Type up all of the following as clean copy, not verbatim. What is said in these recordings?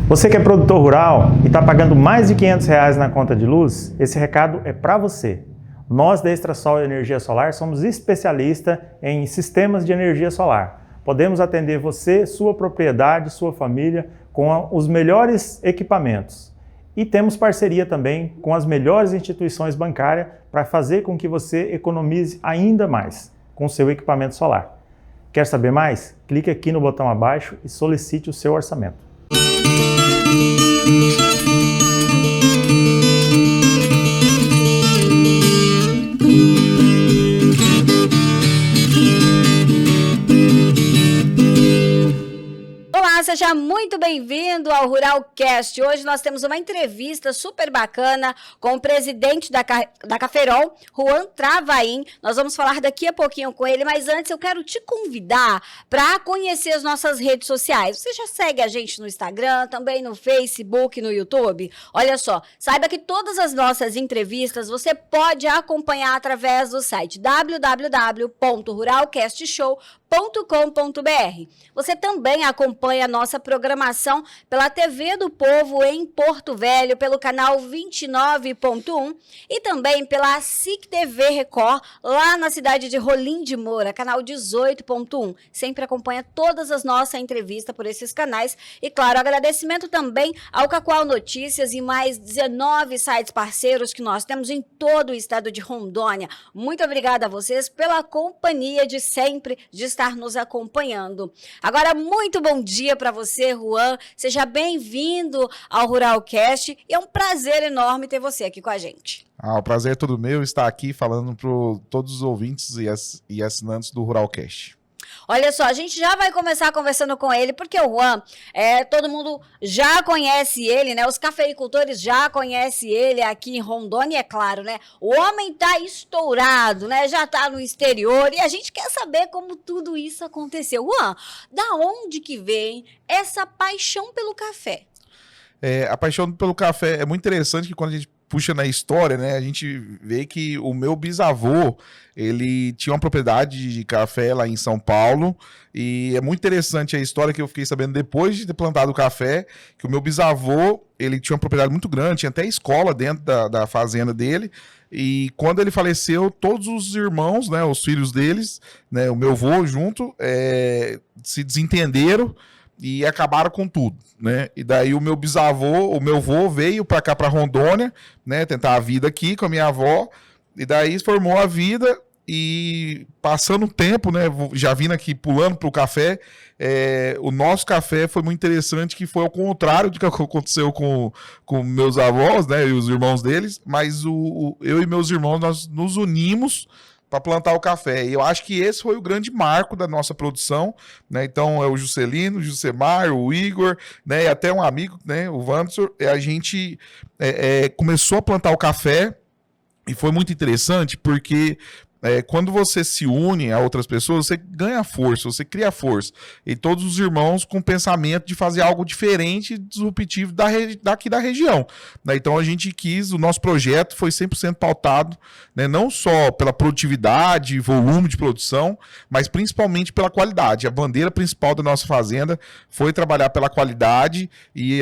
Você que é produtor rural e está pagando mais de R$500 na conta de luz, esse recado é para você. Nós da Extrasol Energia Solar somos especialistas em sistemas de energia solar. Podemos atender você, sua propriedade, sua família com os melhores equipamentos. E temos parceria também com as melhores instituições bancárias para fazer com que você economize ainda mais com o seu equipamento solar. Quer saber mais? Clique aqui no botão abaixo e solicite o seu orçamento. Olá, seja muito bem-vindo ao Ruralcast. Hoje nós temos uma entrevista super bacana com o presidente da Cafferol, Juan Travaim. Nós vamos falar daqui a pouquinho com ele, mas antes eu quero te convidar para conhecer as nossas redes sociais. Você já segue a gente no Instagram, também no Facebook, no YouTube? Olha só, saiba que todas as nossas entrevistas você pode acompanhar através do site www.ruralcastshow.com.br. Você também acompanha a nossa programação pela TV do Povo em Porto Velho, pelo canal 29.1 e também pela SIC TV Record, lá na cidade de Rolim de Moura, canal 18.1. Sempre acompanha todas as nossas entrevistas por esses canais. E, claro, agradecimento também ao Cacoal Notícias e mais 19 sites parceiros que nós temos em todo o estado de Rondônia. Muito obrigada a vocês pela companhia de sempre, de estar nos acompanhando. Agora, muito bom dia para você, Juan. Seja bem-vindo ao Ruralcast e é um prazer enorme ter você aqui com a gente. O prazer é todo meu estar aqui falando para todos os ouvintes e assinantes do Ruralcast. Olha só, a gente já vai começar conversando com ele, porque o Juan, todo mundo já conhece ele, né? Os cafeicultores já conhecem ele aqui em Rondônia, é claro, né? O homem tá estourado, né? Já tá no exterior e a gente quer saber como tudo isso aconteceu. Juan, da onde que vem essa paixão pelo café? A paixão pelo café é muito interessante que quando a gente puxa na história, né, a gente vê que o meu bisavô, ele tinha uma propriedade de café lá em São Paulo, e é muito interessante a história que eu fiquei sabendo depois de ter plantado o café, que o meu bisavô, ele tinha uma propriedade muito grande, tinha até escola dentro da fazenda dele, e quando ele faleceu, todos os irmãos, né, os filhos deles, né, o meu avô junto, se desentenderam, e acabaram com tudo, né? E daí o meu avô veio para cá, para Rondônia, né? Tentar a vida aqui com a minha avó, e daí formou a vida, e passando o tempo, né? Já vindo aqui, pulando pro café, o nosso café foi muito interessante, que foi ao contrário do que aconteceu com meus avós, né? E os irmãos deles, mas eu e meus irmãos, nós nos unimos para plantar o café. E eu acho que esse foi o grande marco da nossa produção, né? Então, é o Juscelino, o Jusemar, o Igor, né? E até um amigo, né? O Wanderson. A gente começou a plantar o café e foi muito interessante porque quando você se une a outras pessoas, você ganha força, você cria força. E todos os irmãos com o pensamento de fazer algo diferente, disruptivo daqui da região, né? Então a gente o nosso projeto foi 100% pautado, né, não só pela produtividade, volume de produção, mas principalmente pela qualidade. A bandeira principal da nossa fazenda foi trabalhar pela qualidade e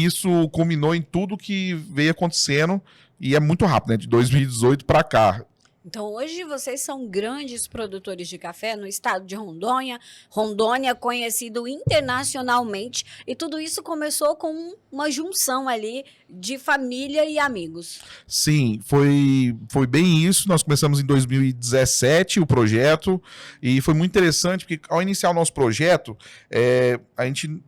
isso culminou em tudo que veio acontecendo e é muito rápido, né, de 2018 para cá. Então, hoje vocês são grandes produtores de café no estado de Rondônia. Rondônia conhecido internacionalmente. E tudo isso começou com uma junção ali de família e amigos. Sim, foi bem isso. Nós começamos em 2017 o projeto. E foi muito interessante, porque ao iniciar o nosso projeto, a gente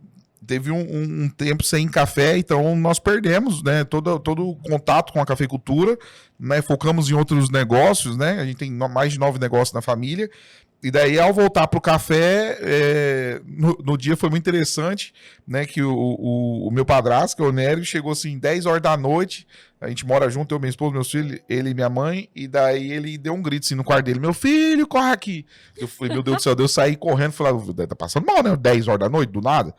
teve um tempo sem café, então nós perdemos, né, todo o contato com a cafeicultura, né, focamos em outros negócios, né, a gente tem mais de 9 negócios na família, e daí ao voltar para o café, no dia foi muito interessante, né, que o meu padrasto, que é o Nério, chegou assim 10 horas da noite, a gente mora junto, eu, minha esposa, meus filhos, ele e minha mãe, e daí ele deu um grito assim no quarto dele, meu filho, corre aqui. Eu falei, meu Deus do céu, eu saí correndo, falei, tá passando mal, né, 10 horas da noite, do nada.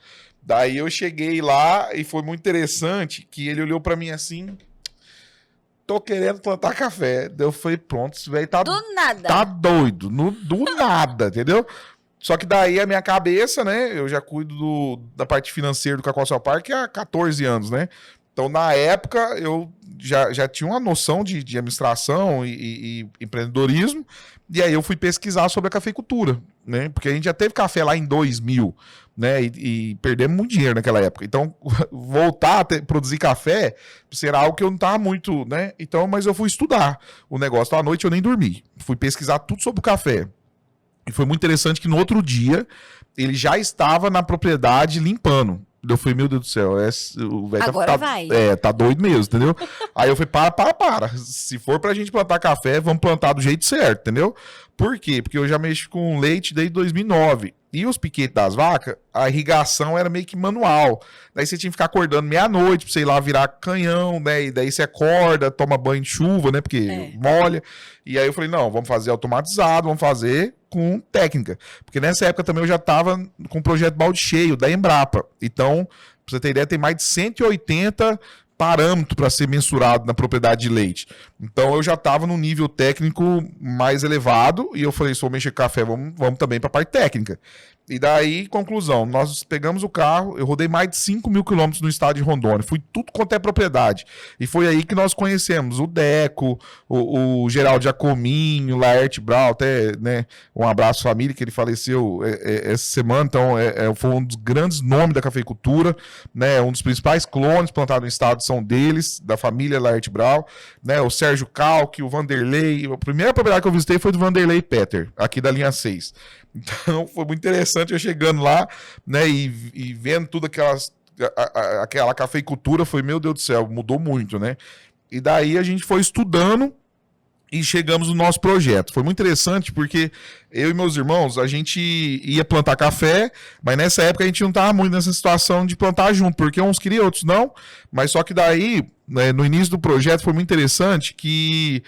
Daí eu cheguei lá e foi muito interessante que ele olhou pra mim assim, tô querendo plantar café. Daí eu falei, pronto, esse velho tá... Do nada. Tá doido, do nada, entendeu? Só que daí a minha cabeça, né? Eu já cuido da parte financeira do Cacau Social Park há 14 anos, né? Então, na época, eu já tinha uma noção de administração e empreendedorismo, e aí eu fui pesquisar sobre a cafeicultura, né? Porque a gente já teve café lá em 2000, né? E perdemos muito dinheiro naquela época. Então, voltar a produzir café será algo que eu não estava muito, né? Então, mas eu fui estudar o negócio. Então, à noite eu nem dormi. Fui pesquisar tudo sobre o café. E foi muito interessante que no outro dia ele já estava na propriedade limpando. Eu falei, meu Deus do céu, o velho Agora vai. tá doido mesmo, entendeu? Aí eu falei, para. Se for pra gente plantar café, vamos plantar do jeito certo, entendeu? Por quê? Porque eu já mexo com leite desde 2009. E os piquetes das vacas, a irrigação era meio que manual. Daí você tinha que ficar acordando meia-noite pra você ir lá virar canhão, né? E daí você acorda, toma banho de chuva, né? Porque molha. E aí eu falei, não, vamos fazer automatizado, vamos fazer com técnica. Porque nessa época também eu já estava com o projeto balde cheio da Embrapa. Então, pra você ter ideia, tem mais de 180 parâmetros para ser mensurado na propriedade de leite. Então eu já estava num nível técnico mais elevado e eu falei, se for mexer com café, vamos também para a parte técnica. E daí, conclusão, nós pegamos o carro, eu rodei mais de 5 mil quilômetros no estado de Rondônia, fui tudo quanto é propriedade. E foi aí que nós conhecemos o Deco, o Geraldo Jacominho, o Laerte Brau, até, né, um abraço família, que ele faleceu essa semana, então foi um dos grandes nomes da cafeicultura, né, um dos principais clones plantados no estado são deles, da família Laerte Brau, né, o Sérgio Calque, o Vanderlei, a primeira propriedade que eu visitei foi do Vanderlei Petter, aqui da linha 6. Então foi muito interessante eu chegando lá, né, e vendo tudo aquela cafeicultura, foi, meu Deus do céu, mudou muito, né? E daí a gente foi estudando e chegamos no nosso projeto. Foi muito interessante porque eu e meus irmãos, a gente ia plantar café, mas nessa época a gente não estava muito nessa situação de plantar junto, porque uns queriam, outros não, mas só que daí, né, no início do projeto foi muito interessante que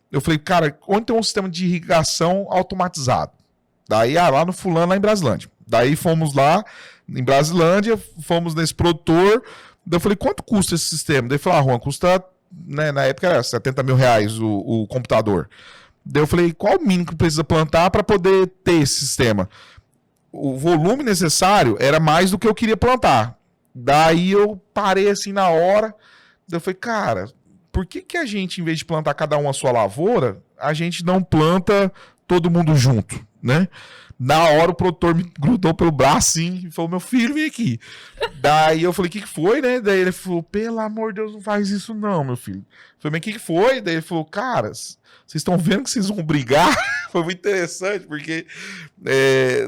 eu falei, cara, onde tem um sistema de irrigação automatizado? Daí, lá no fulano, lá em Brasilândia. Daí fomos lá, em Brasilândia, fomos nesse produtor. Daí eu falei, quanto custa esse sistema? Daí ele falou, Juan, custa, né, na época era 70 mil reais o computador. Daí eu falei, qual o mínimo que precisa plantar para poder ter esse sistema? O volume necessário era mais do que eu queria plantar. Daí eu parei assim na hora. Daí eu falei, cara, por que a gente, em vez de plantar cada um a sua lavoura, a gente não planta todo mundo junto, né? Na hora o produtor me grudou pelo braço assim e falou, meu filho, vem aqui. Daí eu falei, o que foi, né? Daí ele falou, pelo amor de Deus, não faz isso não, meu filho. Eu falei, mas o que foi? Daí ele falou, cara, vocês estão vendo que vocês vão brigar? Foi muito interessante, porque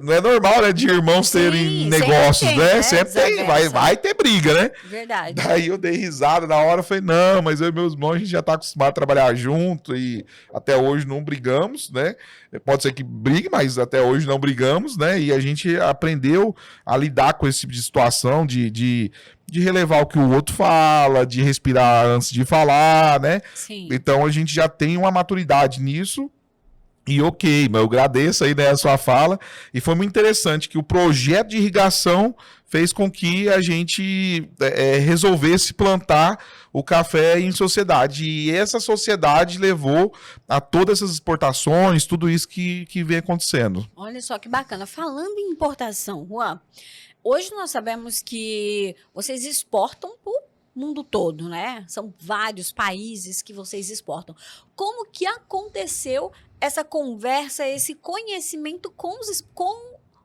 não é normal, né, de irmãos terem negócios, tem, né? Sempre tem, vai ter briga, né? Verdade. Daí eu dei risada na hora, falei, não, mas eu e meus irmãos, a gente já tá acostumado a trabalhar junto e até hoje não brigamos, né? Pode ser que brigue, mas até hoje não brigamos, né? E a gente aprendeu a lidar com esse tipo de situação, de relevar o que o outro fala, de respirar antes de falar, né? Sim. Então a gente já tem uma maturidade nisso. E ok, mas eu agradeço aí, né, a sua fala. E foi muito interessante que o projeto de irrigação fez com que a gente resolvesse plantar o café em sociedade. E essa sociedade levou a todas essas exportações, tudo isso que vem acontecendo. Olha só que bacana. Falando em importação, Juan, hoje nós sabemos que vocês exportam por mundo todo, né? São vários países que vocês exportam. Como que aconteceu essa conversa, esse conhecimento com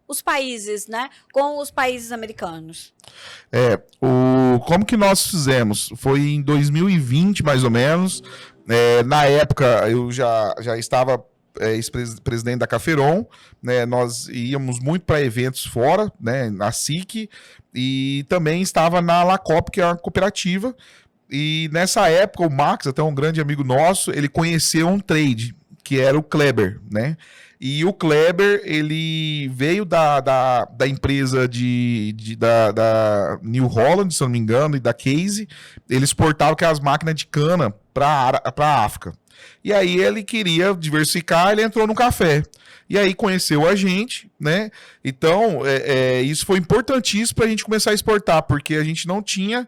os países, né? Com os países americanos? Como que nós fizemos? Foi em 2020, mais ou menos. Na época, eu já estava ex-presidente da Caferon, né? Nós íamos muito para eventos fora, né? Na SIC, e também estava na Lacop, que é uma cooperativa. E nessa época, o Max, até um grande amigo nosso, ele conheceu um trade, que era o Kleber, né? E o Kleber, ele veio da empresa da New Holland, se eu não me engano, e da Case. Ele exportava aquelas máquinas de cana para a África. E aí ele queria diversificar, ele entrou no café. E aí conheceu a gente, né? Então, isso foi importantíssimo para a gente começar a exportar, porque a gente não tinha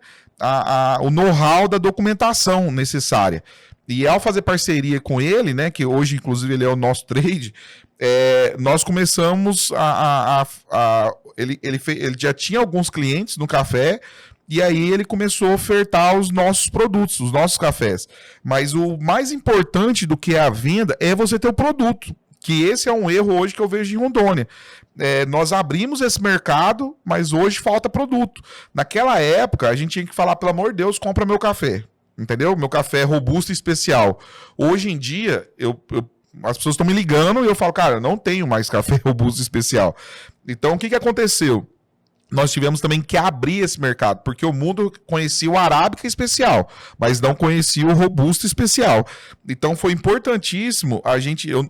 o know-how da documentação necessária. E ao fazer parceria com ele, né, que hoje inclusive ele é o nosso trade, nós começamos ele já tinha alguns clientes no café, e aí ele começou a ofertar os nossos produtos, os nossos cafés. Mas o mais importante do que a venda é você ter o produto, que esse é um erro hoje que eu vejo em Rondônia. Nós abrimos esse mercado, mas hoje falta produto. Naquela época, a gente tinha que falar, pelo amor de Deus, compra meu café. Entendeu? Meu café é robusto e especial. Hoje em dia, as pessoas estão me ligando e eu falo, cara, não tenho mais café robusto e especial. Então, o que aconteceu? Nós tivemos também que abrir esse mercado, porque o mundo conhecia o arábica especial, mas não conhecia o robusto especial. Então foi importantíssimo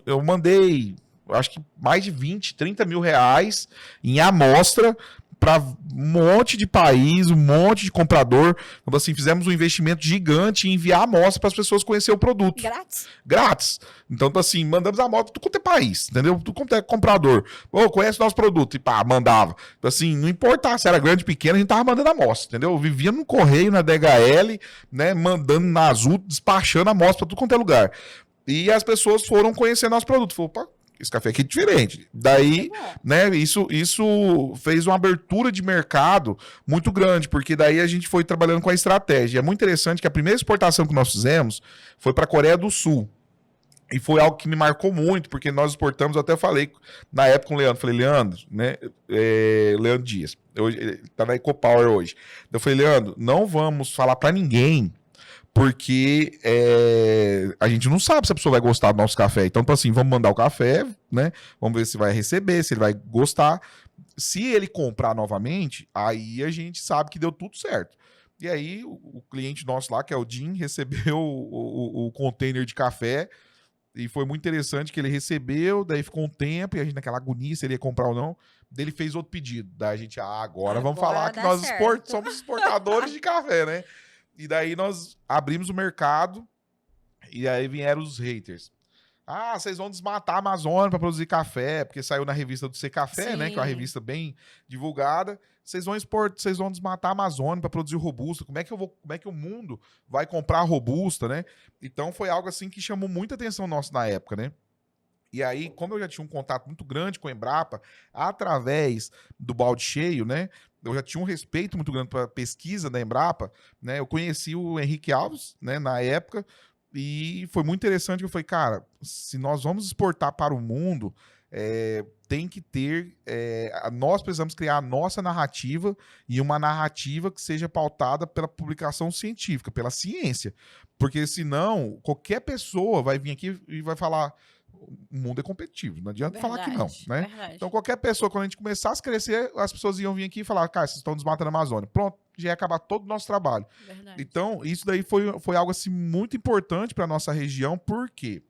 eu mandei, acho que mais de 20, 30 mil reais em amostra para um monte de país, um monte de comprador. Então, assim, fizemos um investimento gigante em enviar a amostra para as pessoas conhecerem o produto. Grátis? Grátis. Então, assim, mandamos a amostra tudo quanto é país, entendeu? Tudo quanto é comprador. Conhece o nosso produto. E pá, mandava. Então, assim, não importava se era grande ou pequeno, a gente tava mandando a amostra, entendeu? Eu vivia no correio, na DHL, né, mandando na Azul, despachando a amostra para tudo quanto é lugar. E as pessoas foram conhecer nosso produto. Falou, opa, esse café aqui é diferente. Daí, né, isso fez uma abertura de mercado muito grande, porque daí a gente foi trabalhando com a estratégia. É muito interessante que a primeira exportação que nós fizemos foi para a Coreia do Sul. E foi algo que me marcou muito, porque nós exportamos, eu até falei na época com o Leandro, falei, Leandro, né, Leandro Dias, ele tá na EcoPower hoje. Eu falei, Leandro, não vamos falar para ninguém, porque a gente não sabe se a pessoa vai gostar do nosso café. Então, assim, vamos mandar o café, né? Vamos ver se vai receber, se ele vai gostar. Se ele comprar novamente, aí a gente sabe que deu tudo certo. E aí, o cliente nosso lá, que é o Jim, recebeu o container de café. E foi muito interessante que ele recebeu, daí ficou um tempo, e a gente naquela agonia se ele ia comprar ou não. Daí ele fez outro pedido. Daí a gente, agora vamos falar que nós somos exportadores de café, né? E daí nós abrimos o mercado e aí vieram os haters. Vocês vão desmatar a Amazônia para produzir café, porque saiu na revista do Ser Café, né? Que é uma revista bem divulgada. Vocês vão desmatar a Amazônia para produzir robusta. Como é que o mundo vai comprar robusta, né? Então foi algo assim que chamou muita atenção nossa na época, né? E aí, como eu já tinha um contato muito grande com a Embrapa, através do balde cheio, né? Eu já tinha um respeito muito grande para a pesquisa da Embrapa, né? Eu conheci o Henrique Alves, né, na época, e foi muito interessante que eu falei, cara, se nós vamos exportar para o mundo, tem que ter... nós precisamos criar a nossa narrativa, e uma narrativa que seja pautada pela publicação científica, pela ciência. Porque senão, qualquer pessoa vai vir aqui e vai falar... O mundo é competitivo, não adianta falar que não, né? Verdade. Então, qualquer pessoa, quando a gente começasse a crescer, as pessoas iam vir aqui e falar, cara, vocês estão desmatando a Amazônia. Pronto, já ia acabar todo o nosso trabalho. Verdade. Então, isso daí foi algo assim, muito importante para a nossa região, porque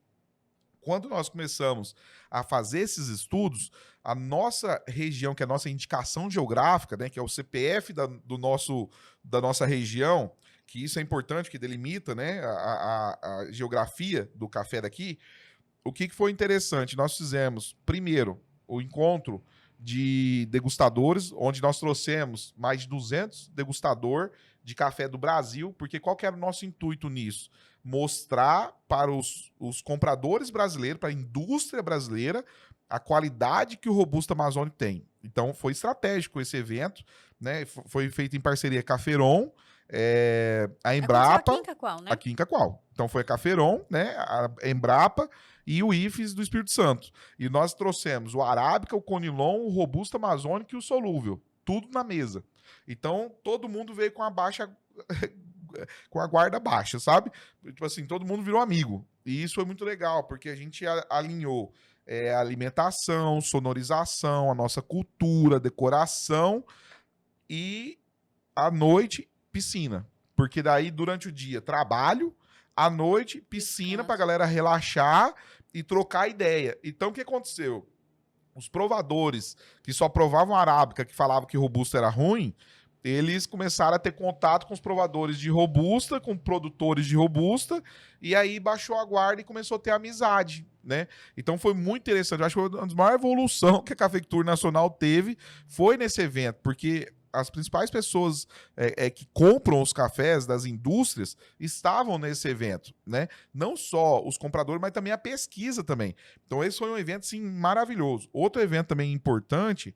quando nós começamos a fazer esses estudos, a nossa região, que é a nossa indicação geográfica, né, que é o CPF da nossa região, que isso é importante, que delimita, né, a geografia do café daqui. O que foi interessante? Nós fizemos, primeiro, o encontro de degustadores, onde nós trouxemos mais de 200 degustadores de café do Brasil, porque qual que era o nosso intuito nisso? Mostrar para os compradores brasileiros, para a indústria brasileira, a qualidade que o Robusta Amazônico tem. Então, foi estratégico esse evento, né? Foi feito em parceria com a Feron, a Embrapa... Aqui em Cacoal, né? Aqui em Cacoal. Então, foi a Caferon, né? A Embrapa e o IFES do Espírito Santo. E nós trouxemos o Arábica, o Conilon, o Robusta Amazônico e o Solúvel. Tudo na mesa. Então, todo mundo veio com a guarda baixa, sabe? Tipo assim, todo mundo virou amigo. E isso foi muito legal, porque a gente alinhou alimentação, sonorização, a nossa cultura, decoração e à noite, piscina. Porque daí, durante o dia, trabalho, à noite, piscina pra galera relaxar e trocar ideia. Então, o que aconteceu? Os provadores que só provavam arábica, que falavam que robusta era ruim, eles começaram a ter contato com os provadores de robusta, com produtores de robusta, e aí baixou a guarda e começou a ter amizade, né? Então foi muito interessante. Eu acho que uma das maiores evoluções que a Cafeicultura Nacional teve foi nesse evento, porque as principais pessoas que compram os cafés das indústrias estavam nesse evento, né? Não só os compradores, mas também a pesquisa também. Então esse foi um evento, sim, maravilhoso. Outro evento também importante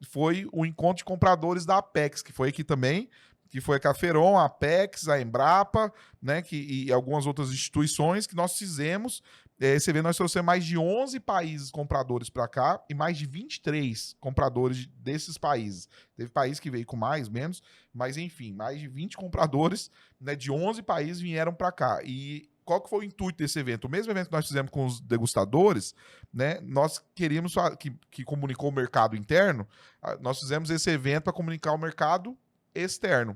foi o encontro de compradores da Apex, que foi aqui também, que foi a Caferon, a Apex, a Embrapa, né, e algumas outras instituições que nós fizemos. Esse evento nós trouxemos mais de 11 países compradores para cá e mais de 23 compradores desses países. Teve país que veio com mais, menos, mas enfim, mais de 20 compradores, né, de 11 países vieram para cá. E qual que foi o intuito desse evento? O mesmo evento que nós fizemos com os degustadores, né, nós queríamos que comunicou o mercado interno, nós fizemos esse evento para comunicar o mercado externo.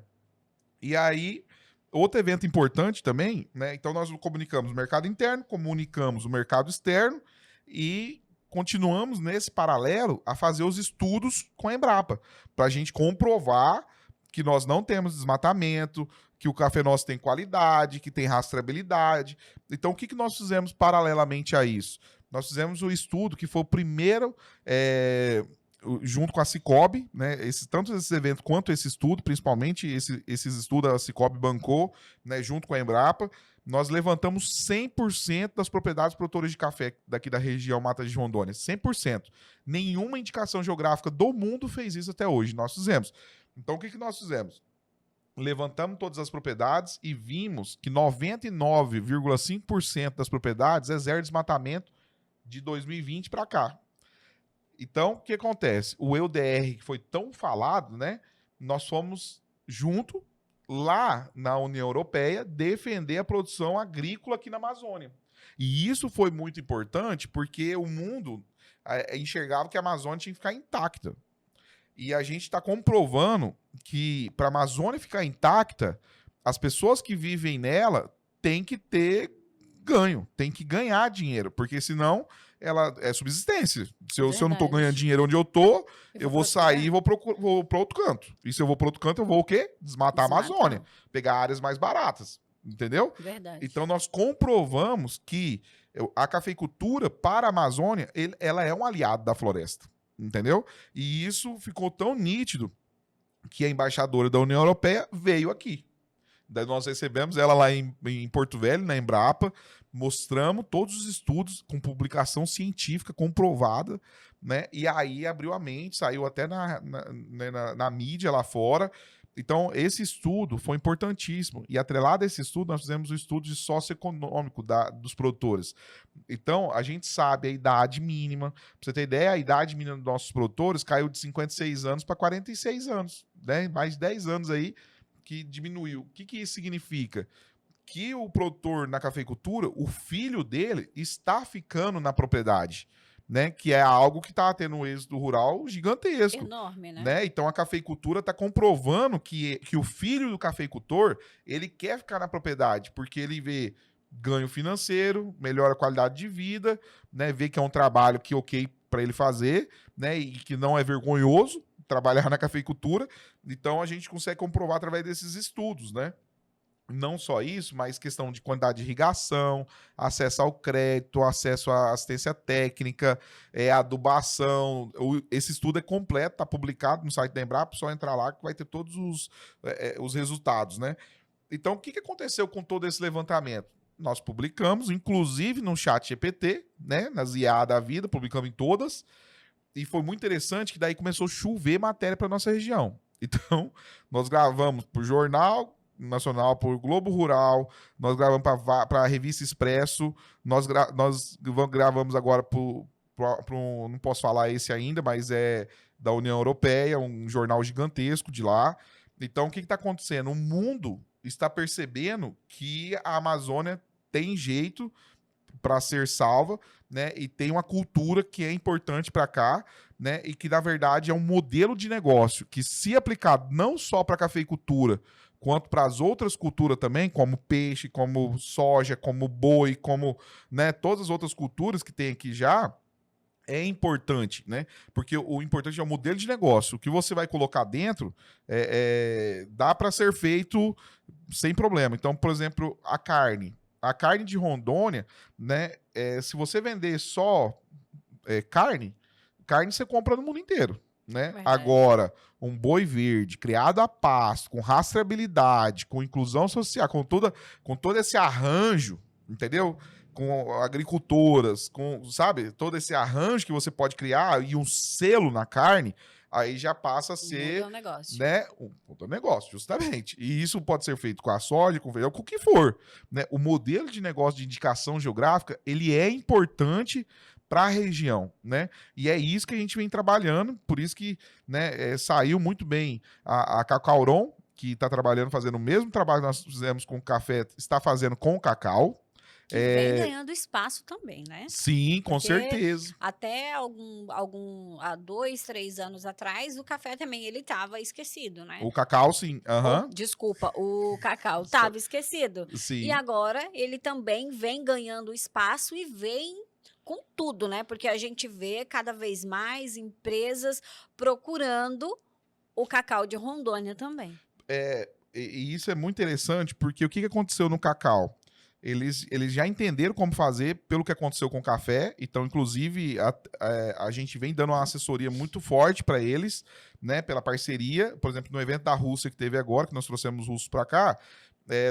E aí, outro evento importante também, né? Então nós comunicamos o mercado interno, comunicamos o mercado externo e continuamos nesse paralelo a fazer os estudos com a Embrapa, para a gente comprovar que nós não temos desmatamento, que o café nosso tem qualidade, que tem rastreabilidade. Então o que nós fizemos paralelamente a isso? Nós fizemos o estudo que foi o primeiro... junto com a Cicobi, né, tanto esse evento quanto esse estudo, principalmente esses estudos a Cicobi bancou, né, junto com a Embrapa, nós levantamos 100% das propriedades produtoras de café daqui da região Mata de Rondônia, 100%. Nenhuma indicação geográfica do mundo fez isso até hoje, nós fizemos. Então o que nós fizemos? Levantamos todas as propriedades e vimos que 99,5% das propriedades é zero desmatamento de 2020 para cá. Então, o que acontece? O EUDR, que foi tão falado, né? Nós fomos junto lá na União Europeia defender a produção agrícola aqui na Amazônia. E isso foi muito importante porque o mundo enxergava que a Amazônia tinha que ficar intacta. E a gente está comprovando que para a Amazônia ficar intacta, as pessoas que vivem nela têm que ter ganho, tem que ganhar dinheiro, porque senão ela é subsistência. Se eu não tô ganhando dinheiro onde eu tô, eu vou sair e vou para outro canto. E se eu vou para outro canto, eu vou o quê? Desmatar a Amazônia, pegar áreas mais baratas, entendeu? Verdade. Então nós comprovamos que a cafeicultura para a Amazônia, ela é um aliado da floresta, entendeu? E isso ficou tão nítido que a embaixadora da União Europeia veio aqui. Daí nós recebemos ela lá em Porto Velho, na Embrapa, mostramos todos os estudos com publicação científica comprovada, né? E aí abriu a mente, saiu até na mídia lá fora. Então, esse estudo foi importantíssimo. E atrelado a esse estudo, nós fizemos o estudo de socioeconômico dos produtores. Então, a gente sabe a idade mínima. Para você ter ideia, a idade mínima dos nossos produtores caiu de 56 anos para 46 anos. Né? Mais de 10 anos aí que diminuiu. O que isso significa? Que o produtor na cafeicultura, o filho dele está ficando na propriedade, né? Que é algo que está tendo um êxito rural gigantesco. Enorme, né? Então a cafeicultura está comprovando que o filho do cafeicultor, ele quer ficar na propriedade, porque ele vê ganho financeiro, melhora a qualidade de vida, né? Vê que é um trabalho que é ok para ele fazer, né? E que não é vergonhoso trabalhar na cafeicultura. Então a gente consegue comprovar através desses estudos, né? Não só isso, mas questão de quantidade de irrigação, acesso ao crédito, acesso à assistência técnica, adubação. Esse estudo é completo, está publicado no site da Embrapa, só entrar lá que vai ter todos os resultados, né? Então, o que aconteceu com todo esse levantamento? Nós publicamos, inclusive no ChatGPT, né? Nas IA da vida, publicamos em todas. E foi muito interessante que daí começou a chover matéria para nossa região. Então, nós gravamos para o Jornal Nacional, por Globo Rural, nós gravamos para a Revista Expresso, nós gravamos agora não posso falar esse ainda, mas é da União Europeia, um jornal gigantesco de lá. Então, o que está acontecendo? O mundo está percebendo que a Amazônia tem jeito para ser salva, né? E tem uma cultura que é importante para cá, né? E que, na verdade, é um modelo de negócio que, se aplicado não só para a cafeicultura, quanto para as outras culturas também, como peixe, como soja, como boi, como, né, todas as outras culturas que tem aqui já, é importante, né? Porque o importante é o modelo de negócio. O que você vai colocar dentro dá para ser feito sem problema. Então, por exemplo, a carne de Rondônia, né? Se você vender só carne você compra no mundo inteiro. né? Verdade. Agora, um boi verde criado a pasto, com rastreabilidade, com inclusão social, com todo esse arranjo, entendeu? Com agricultoras, com, sabe, todo esse arranjo que você pode criar e um selo na carne, aí já passa a ser, Muda o negócio. né, um puta negócio, justamente. E isso pode ser feito com a soja, com o feijão, com o que for, né? O modelo de negócio de indicação geográfica, ele é importante para a região, né? E é isso que a gente vem trabalhando, por isso que, né, saiu muito bem a Cacauron, que está trabalhando, fazendo o mesmo trabalho que nós fizemos com o café, está fazendo com o cacau. Que vem ganhando espaço também, né? Sim, com Porque certeza. Até há 2, 3 anos atrás, o café também ele estava esquecido, né? O cacau, sim. Aham. Desculpa, o cacau estava esquecido. Sim. E agora ele também vem ganhando espaço e vem com tudo, né? Porque a gente vê cada vez mais empresas procurando o cacau de Rondônia também. E isso é muito interessante, porque o que aconteceu no cacau? Eles já entenderam como fazer pelo que aconteceu com o café, então, inclusive, a gente vem dando uma assessoria muito forte para eles, né, pela parceria. Por exemplo, no evento da Rússia que teve agora, que nós trouxemos os russos para cá,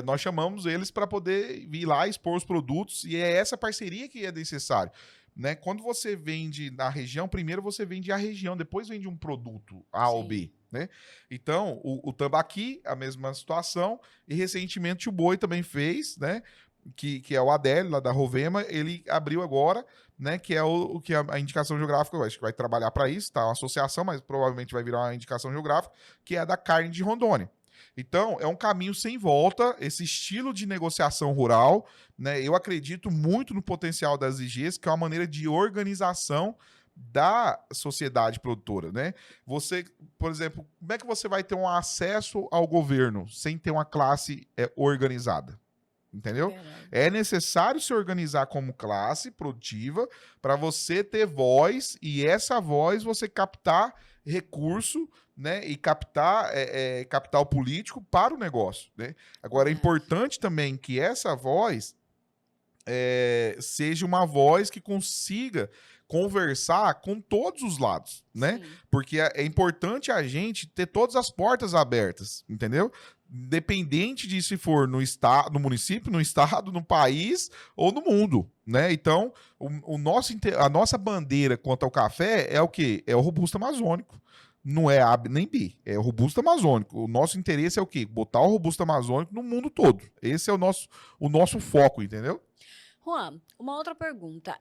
nós chamamos eles para poder vir lá expor os produtos, e é essa parceria que é necessário. Né? Quando você vende na região, primeiro você vende a região, depois vende um produto A ou B. Né? Então, o tambaqui, a mesma situação, e recentemente o boi também fez, né? Que é o Adélio, lá da Rovema, ele abriu agora, né? Que é o que a indicação geográfica, eu acho que vai trabalhar para isso, tá? Uma associação, mas provavelmente vai virar uma indicação geográfica, que é a da carne de Rondônia. Então, é um caminho sem volta, esse estilo de negociação rural, né? Eu acredito muito no potencial das IGs, que é uma maneira de organização da sociedade produtora, né? Você, por exemplo, como é que você vai ter um acesso ao governo sem ter uma classe organizada? Entendeu? É necessário se organizar como classe produtiva para você ter voz e essa voz você captar recurso, né? E captar capital político para o negócio, né? Agora, é importante também que essa voz seja uma voz que consiga conversar com todos os lados, né? Sim. Porque é importante a gente ter todas as portas abertas, entendeu? Independente de se for no estado, no município, no estado, no país ou no mundo, né? Então, a nossa bandeira quanto ao café é o quê? É o robusto amazônico. Não é A nem B, é o robusto amazônico. O nosso interesse é o quê? Botar o robusto amazônico no mundo todo. Esse é o nosso foco, entendeu? Juan, uma outra pergunta.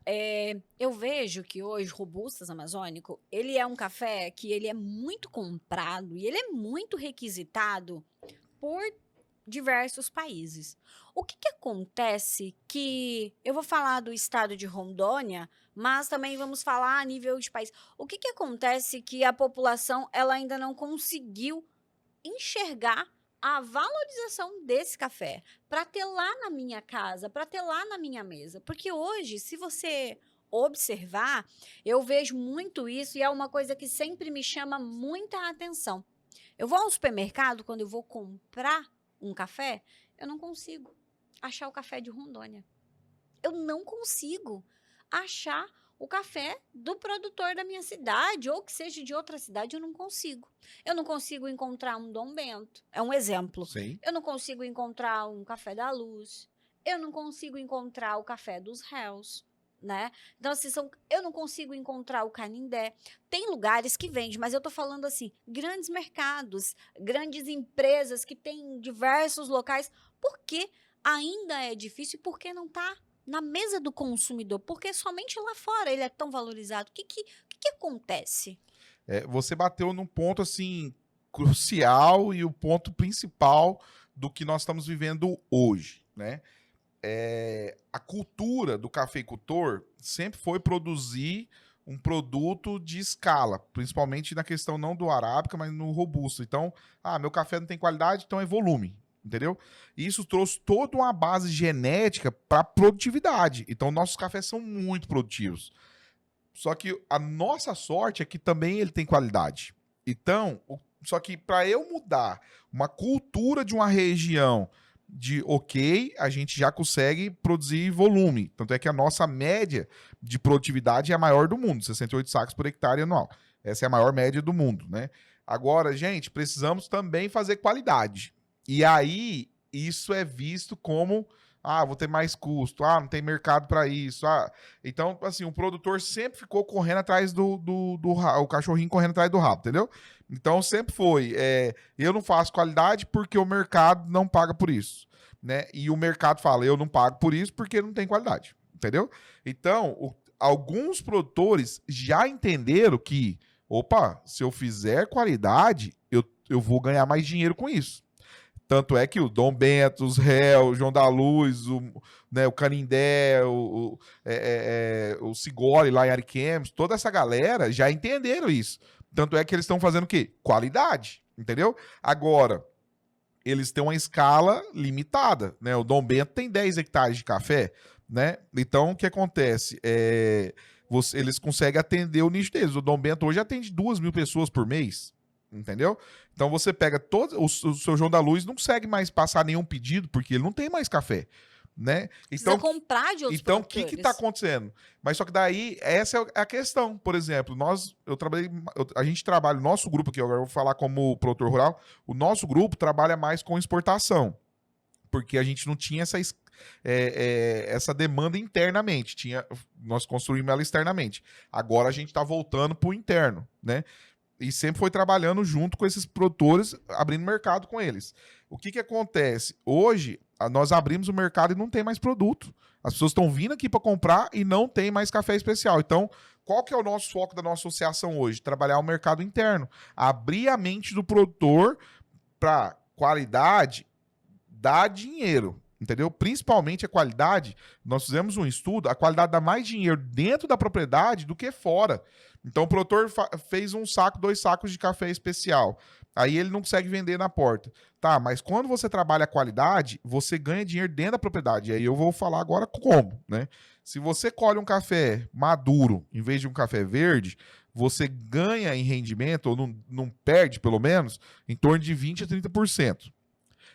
Eu vejo que hoje, Robustas Amazônico, ele é um café que ele é muito comprado e ele é muito requisitado por diversos países. O que acontece que... Eu vou falar do estado de Rondônia, mas também vamos falar a nível de país. O que acontece que a população ela ainda não conseguiu enxergar a valorização desse café para ter lá na minha casa, para ter lá na minha mesa? Porque hoje, se você observar, eu vejo muito isso e é uma coisa que sempre me chama muita atenção. Eu vou ao supermercado, quando eu vou comprar um café, eu não consigo achar o café de Rondônia. Eu não consigo achar o café do produtor da minha cidade, ou que seja de outra cidade, eu não consigo. Eu não consigo encontrar um Dom Bento, é um exemplo. Sim. Eu não consigo encontrar um Café da Luz, eu não consigo encontrar o Café dos Réus, né? Então, assim, eu não consigo encontrar o Canindé. Tem lugares que vende, mas eu tô falando assim, grandes mercados, grandes empresas que têm diversos locais. Por que ainda é difícil e por que não tá na mesa do consumidor? Porque somente lá fora ele é tão valorizado. O que acontece? Você bateu num ponto, assim, crucial e o ponto principal do que nós estamos vivendo hoje, né? A cultura do cafeicultor sempre foi produzir um produto de escala, principalmente na questão não do arábica, mas no robusto. Então, meu café não tem qualidade, então é volume, entendeu? E isso trouxe toda uma base genética para produtividade. Então, nossos cafés são muito produtivos. Só que a nossa sorte é que também ele tem qualidade. Então, só que para eu mudar uma cultura de uma região de a gente já consegue produzir volume. Tanto é que a nossa média de produtividade é a maior do mundo, 68 sacos por hectare anual. Essa é a maior média do mundo, né? Agora, gente, precisamos também fazer qualidade. E aí, isso é visto como, vou ter mais custo, não tem mercado para isso. Então, assim, o produtor sempre ficou correndo atrás o cachorrinho correndo atrás do rabo, entendeu? Então, sempre foi, eu não faço qualidade porque o mercado não paga por isso, né? E o mercado fala, eu não pago por isso porque não tem qualidade, entendeu? Então, alguns produtores já entenderam que, opa, se eu fizer qualidade, eu vou ganhar mais dinheiro com isso. Tanto é que o Dom Bento, os Réu, o João da Luz, o Canindé, o Cigoli lá em Ariquemes, toda essa galera já entenderam isso. Tanto é que eles estão fazendo o quê? Qualidade, entendeu? Agora, eles têm uma escala limitada, né? O Dom Bento tem 10 hectares de café, né? Então, o que acontece? Eles conseguem atender o nicho deles. O Dom Bento hoje atende 2.000 pessoas por mês, entendeu? Então você pega todo o seu João da Luz, não consegue mais passar nenhum pedido porque ele não tem mais café, né? Precisa comprar de outros então o produtores. que está acontecendo? Mas só que daí essa é a questão. Por exemplo, a gente trabalha, o nosso grupo aqui, agora eu vou falar como produtor rural, o nosso grupo trabalha mais com exportação, porque a gente não tinha essa demanda internamente, nós construímos ela externamente. Agora a gente está voltando para o interno, né? E sempre foi trabalhando junto com esses produtores, abrindo mercado com eles. O que acontece? Hoje, nós abrimos o mercado e não tem mais produto. As pessoas estão vindo aqui para comprar e não tem mais café especial. Então, qual que é o nosso foco da nossa associação hoje? Trabalhar o mercado interno. Abrir a mente do produtor para qualidade, dar dinheiro. Entendeu? Principalmente a qualidade, nós fizemos um estudo, a qualidade dá mais dinheiro dentro da propriedade do que fora. Então o produtor fez 2 sacos de café especial. Aí ele não consegue vender na porta. Tá, mas quando você trabalha a qualidade, você ganha dinheiro dentro da propriedade. E aí eu vou falar agora como, né? Se você colhe um café maduro em vez de um café verde, você ganha em rendimento, ou não perde pelo menos, em torno de 20% a 30%.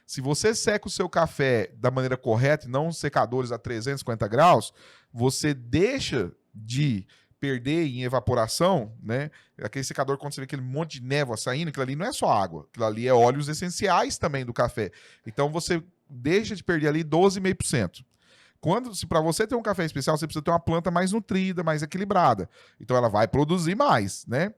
Se você seca o seu café da maneira correta e não secadores a 350 graus, você deixa de perder em evaporação, né? Aquele secador, quando você vê aquele monte de névoa saindo, aquilo ali não é só água, aquilo ali é óleos essenciais também do café. Então você deixa de perder ali 12,5%. Se para você ter um café especial, você precisa ter uma planta mais nutrida, mais equilibrada. Então ela vai produzir mais, né?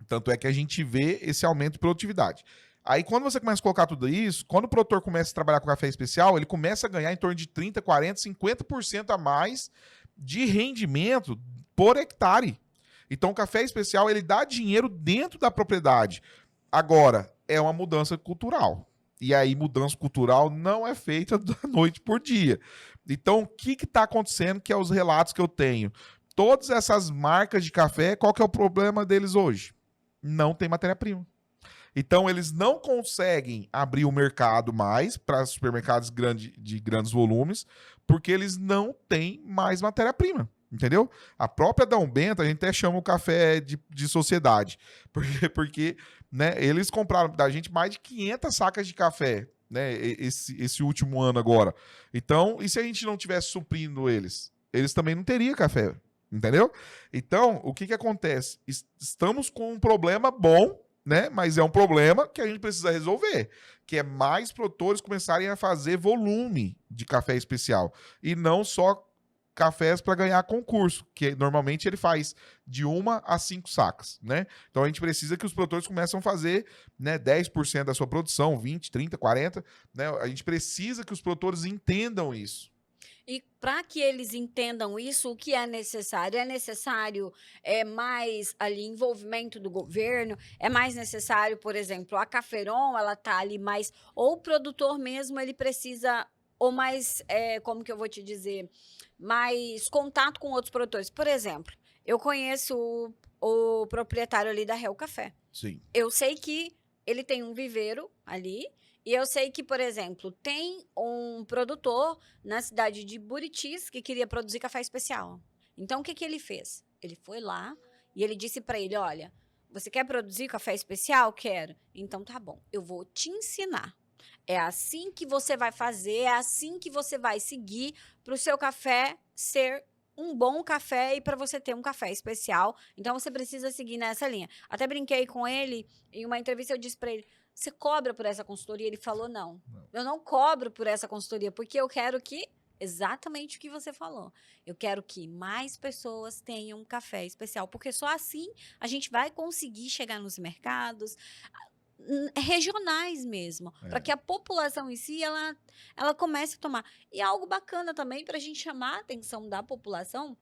Tanto é que a gente vê esse aumento de produtividade. Aí, quando você começa a colocar tudo isso, quando o produtor começa a trabalhar com café especial, ele começa a ganhar em torno de 30%, 40%, 50% a mais de rendimento por hectare. Então, o café especial, ele dá dinheiro dentro da propriedade. Agora, é uma mudança cultural. E aí, mudança cultural não é feita da noite por dia. Então, o que está acontecendo, que é os relatos que eu tenho? Todas essas marcas de café, qual que é o problema deles hoje? Não tem matéria-prima. Então, eles não conseguem abrir o mercado mais para supermercados de grandes volumes, porque eles não têm mais matéria-prima, entendeu? A própria Dom Bento, a gente até chama o café de sociedade, porque né, eles compraram da gente mais de 500 sacas de café, né, esse último ano agora. Então, e se a gente não tivesse suprindo eles? Eles também não teriam café, entendeu? Então, o que acontece? Estamos com um problema bom, né? Mas é um problema que a gente precisa resolver, que é mais produtores começarem a fazer volume de café especial e não só cafés para ganhar concurso, que normalmente ele faz de 1 a 5 sacas, né? Então a gente precisa que os produtores comecem a fazer, né, 10% da sua produção, 20, 30, 40, né? A gente precisa que os produtores entendam isso. E para que eles entendam isso, o que é necessário? É necessário mais ali envolvimento do governo? É mais necessário, por exemplo, a Caféron, ela está ali mais... Ou o produtor mesmo, ele precisa... Ou mais, como que eu vou te dizer? Mais contato com outros produtores. Por exemplo, eu conheço o proprietário ali da Réu Café. Sim. Eu sei que ele tem um viveiro ali... E eu sei que, por exemplo, tem um produtor na cidade de Buritis que queria produzir café especial. Então, o que ele fez? Ele foi lá e ele disse para ele, olha, você quer produzir café especial? Quero. Então, tá bom, eu vou te ensinar. É assim que você vai fazer, é assim que você vai seguir para o seu café ser um bom café e para você ter um café especial. Então você precisa seguir nessa linha. Até brinquei com ele em uma entrevista, eu disse para ele: "Você cobra por essa consultoria?" Ele falou: "Não. Eu não cobro por essa consultoria porque eu quero que exatamente o que você falou. Eu quero que mais pessoas tenham um café especial, porque só assim a gente vai conseguir chegar nos mercados regionais mesmo, para que a população em si ela comece a tomar. E é algo bacana também para a gente chamar a atenção da população,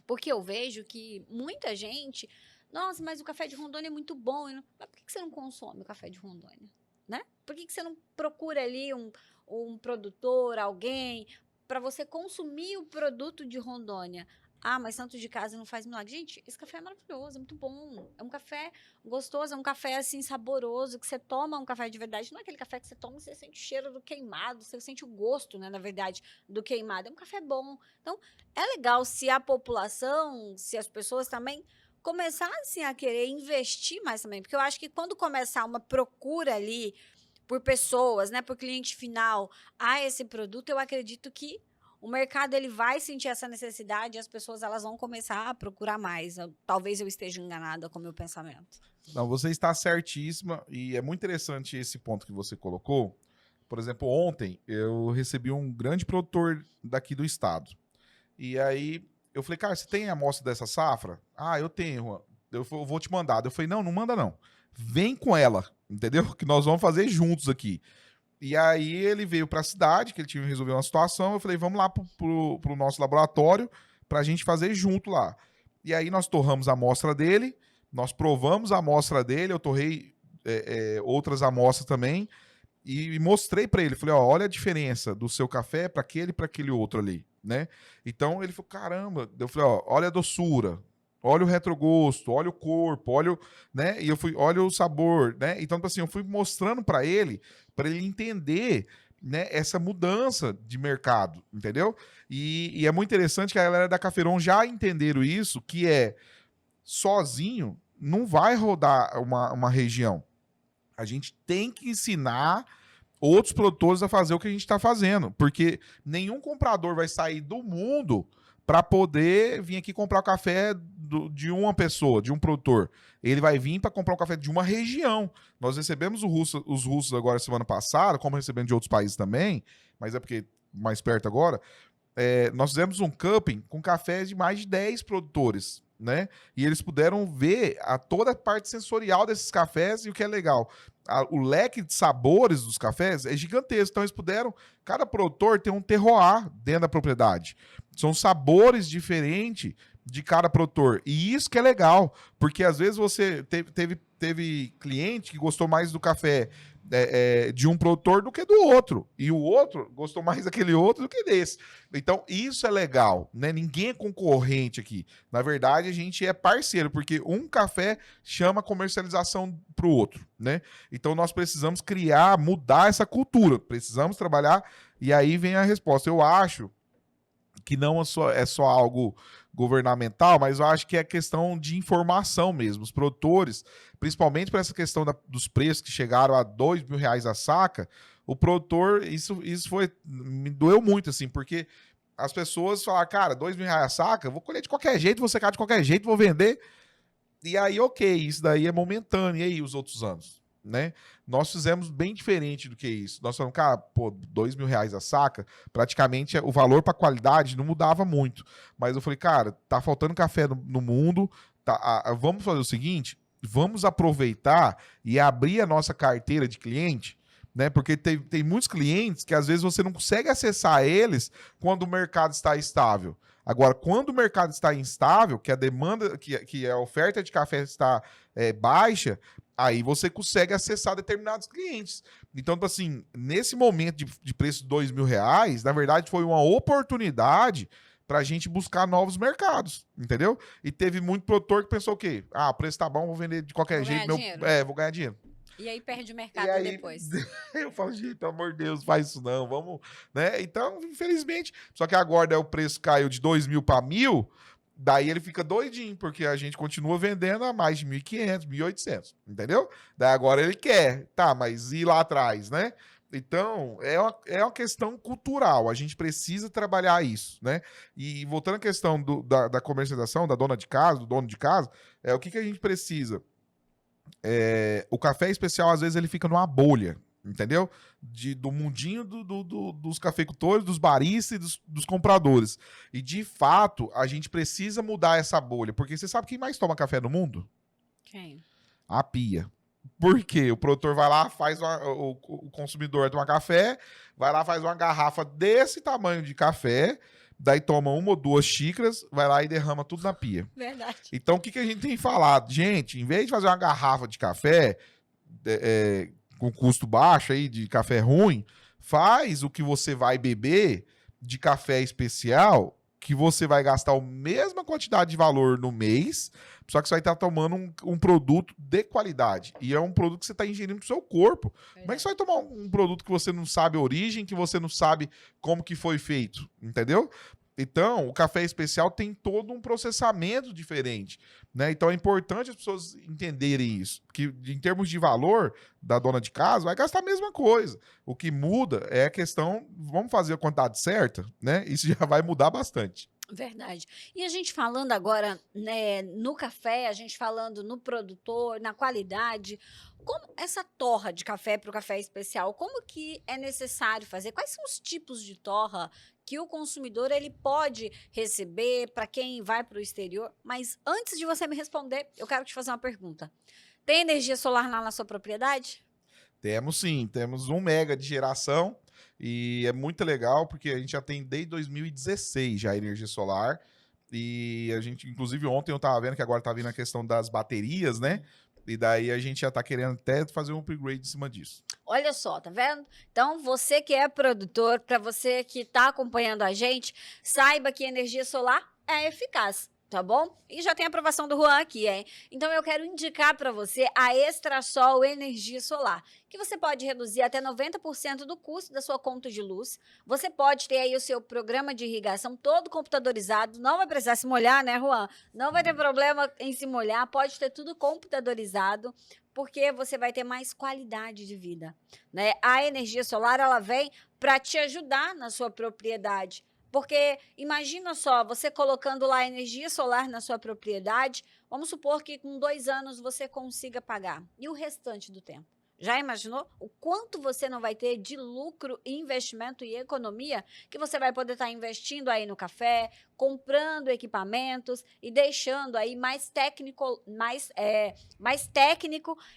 porque eu vejo que muita gente, nossa, mas o café de Rondônia é muito bom. Mas por que você não consome o café de Rondônia? Né? Por que você não procura ali um produtor, alguém, para você consumir o produto de Rondônia? Ah, mas Santos de Casa não faz milagre. Gente, esse café é maravilhoso, é muito bom. É um café gostoso, é um café assim saboroso, que você toma um café de verdade. Não é aquele café que você toma e você sente o cheiro do queimado, você sente o gosto, né, na verdade, do queimado. É um café bom. Então, é legal se a população, se as pessoas também começassem a querer investir mais também. Porque eu acho que quando começar uma procura ali por pessoas, né, por cliente final, a esse produto, eu acredito que o mercado ele vai sentir essa necessidade e as pessoas elas vão começar a procurar mais. Talvez eu esteja enganada com o meu pensamento. Não, você está certíssima e é muito interessante esse ponto que você colocou. Por exemplo, ontem eu recebi um grande produtor daqui do estado. E aí eu falei, cara, você tem amostra dessa safra? Ah, eu tenho. Eu vou te mandar. Eu falei, não manda não. Vem com ela, entendeu? Que nós vamos fazer juntos aqui. E aí ele veio para a cidade, que ele tinha que resolver uma situação. Eu falei, vamos lá pro nosso laboratório para a gente fazer junto lá. E aí nós torramos a amostra dele, nós provamos a amostra dele, eu torrei outras amostras também e mostrei para ele. Falei, ó, olha a diferença do seu café para aquele outro ali, né? Então ele falou, caramba. Eu falei, ó, olha a doçura. Olha o retrogosto, olha o corpo, olha o, né? E olha o sabor, né? Então, assim, eu fui mostrando para ele entender, né, essa mudança de mercado, entendeu? E é muito interessante que a galera da Caferon já entenderam isso, que sozinho não vai rodar uma região. A gente tem que ensinar outros produtores a fazer o que a gente está fazendo, porque nenhum comprador vai sair do mundo para poder vir aqui comprar o café de uma pessoa, de um produtor. Ele vai vir para comprar o café de uma região. Nós recebemos os russos agora semana passada, como recebendo de outros países também, mas é porque mais perto agora. Nós fizemos um cupping com cafés de mais de 10 produtores, né? E eles puderam ver toda a parte sensorial desses cafés e o que é legal. O leque de sabores dos cafés é gigantesco. Então eles puderam... Cada produtor tem um terroir dentro da propriedade. São sabores diferentes de cada produtor. E isso que é legal, porque às vezes você teve cliente que gostou mais do café de um produtor do que do outro. E o outro gostou mais daquele outro do que desse. Então, isso é legal, né? Ninguém é concorrente aqui. Na verdade, a gente é parceiro, porque um café chama comercialização para o outro, né? Então, nós precisamos mudar essa cultura. Precisamos trabalhar, e aí vem a resposta. Eu acho que não é só algo governamental, mas eu acho que é questão de informação mesmo. Os produtores, principalmente por essa questão dos preços que chegaram a R$2.000 a saca, o produtor, isso me doeu muito, assim, porque as pessoas falam, cara, R$2.000 a saca, vou colher de qualquer jeito, vou secar de qualquer jeito, vou vender. E aí, ok, isso daí é momentâneo. E aí, os outros anos? Né? Nós fizemos bem diferente do que isso. Nós falamos, cara, pô, R$2.000 a saca, praticamente o valor para qualidade não mudava muito. Mas eu falei, cara, tá faltando café no mundo, vamos fazer o seguinte, vamos aproveitar e abrir a nossa carteira de cliente, né? Porque tem muitos clientes que às vezes você não consegue acessar eles quando o mercado está estável. Agora, quando o mercado está instável, que a demanda, que a oferta de café está baixa, aí você consegue acessar determinados clientes. Então, assim, nesse momento de preço de R$2.000, na verdade, foi uma oportunidade para a gente buscar novos mercados, entendeu? E teve muito produtor que pensou o quê? Ah, o preço tá bom, vou vender de qualquer jeito. Vou ganhar dinheiro. E aí perde o mercado depois. Eu falo, gente, pelo amor de Deus, faz isso não, vamos, né? Então, infelizmente, só que agora o preço caiu de 2.000 para 1.000, daí ele fica doidinho, porque a gente continua vendendo a mais de 1.500, 1.800, entendeu? Daí agora ele quer, tá, mas e lá atrás, né? Então, é uma questão cultural. A gente precisa trabalhar isso, né? E voltando à questão da comercialização, da dona de casa, do dono de casa, o que a gente precisa? O café especial, às vezes, ele fica numa bolha, entendeu? Do mundinho dos cafeicultores, dos baristas e dos compradores. E, de fato, a gente precisa mudar essa bolha. Porque você sabe quem mais toma café no mundo? Quem? A pia. Por quê? O produtor vai lá, o consumidor toma café, vai lá, faz uma garrafa desse tamanho de café, daí toma 1 ou 2 xícaras, vai lá e derrama tudo na pia. Verdade. Então, o que a gente tem falado? Gente, em vez de fazer uma garrafa de café com custo baixo aí, de café ruim, faz o que você vai beber de café especial, que você vai gastar a mesma quantidade de valor no mês, só que você vai estar tomando um produto de qualidade. E é um produto que você está ingerindo pro seu corpo. Verdade. Como é que você vai tomar um produto que você não sabe a origem, que você não sabe como que foi feito? Entendeu? Então, o café especial tem todo um processamento diferente, né? Então, é importante as pessoas entenderem isso. Que, em termos de valor da dona de casa, vai gastar a mesma coisa. O que muda é a questão, vamos fazer a quantidade certa, né? Isso já vai mudar bastante. Verdade. E a gente falando agora, né, no café, a gente falando no produtor, na qualidade, como essa torra de café para o café especial, como que é necessário fazer? Quais são os tipos de torra que o consumidor ele pode receber para quem vai para o exterior? Mas antes de você me responder, eu quero te fazer uma pergunta. Tem energia solar lá na sua propriedade? Temos sim, temos 1 mega de geração e é muito legal porque a gente já tem desde 2016 já a energia solar e a gente, inclusive ontem eu tava vendo que agora tá vindo a questão das baterias, né? E daí a gente já tá querendo até fazer um upgrade em cima disso. Olha só, tá vendo? Então, você que é produtor, para você que está acompanhando a gente, saiba que energia solar é eficaz, tá bom? E já tem aprovação do Juan aqui, hein? Então, eu quero indicar para você a Extrasol Energia Solar, que você pode reduzir até 90% do custo da sua conta de luz. Você pode ter aí o seu programa de irrigação todo computadorizado, não vai precisar se molhar, né, Juan? Não vai ter problema em se molhar, pode ter tudo computadorizado, porque você vai ter mais qualidade de vida, né? A energia solar, ela vem para te ajudar na sua propriedade. Porque imagina só, você colocando lá energia solar na sua propriedade, vamos supor que com 2 anos você consiga pagar. E o restante do tempo? Já imaginou o quanto você não vai ter de lucro, investimento e economia que você vai poder estar investindo aí no café, comprando equipamentos e deixando aí mais técnico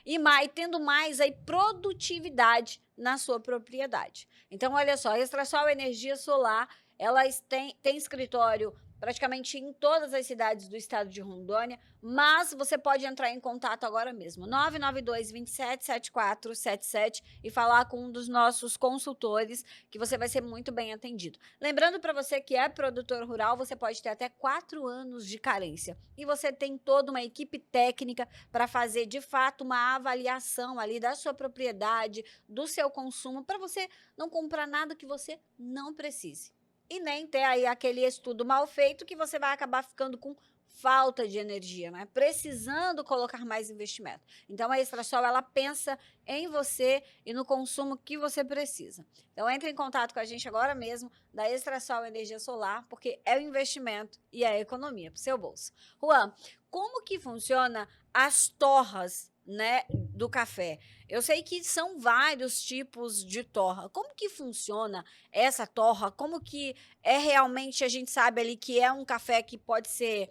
e tendo mais aí produtividade na sua propriedade. Então, olha só, a Extrasol Energia Solar, elas têm escritório praticamente em todas as cidades do estado de Rondônia, mas você pode entrar em contato agora mesmo, 992-27-7477 e falar com um dos nossos consultores, que você vai ser muito bem atendido. Lembrando para você que é produtor rural, você pode ter até 4 anos de carência e você tem toda uma equipe técnica para fazer, de fato, uma avaliação ali da sua propriedade, do seu consumo, para você não comprar nada que você não precise. E nem ter aí aquele estudo mal feito que você vai acabar ficando com falta de energia, né? Precisando colocar mais investimento. Então, a Extrasol, ela pensa em você e no consumo que você precisa. Então, entre em contato com a gente agora mesmo, da Extrasol Energia Solar, porque é o investimento e a economia para o seu bolso. Juan, como que funciona as torras, né, do café? Eu sei que são vários tipos de torra. Como que funciona essa torra? Como que é realmente, a gente sabe ali que é um café que pode ser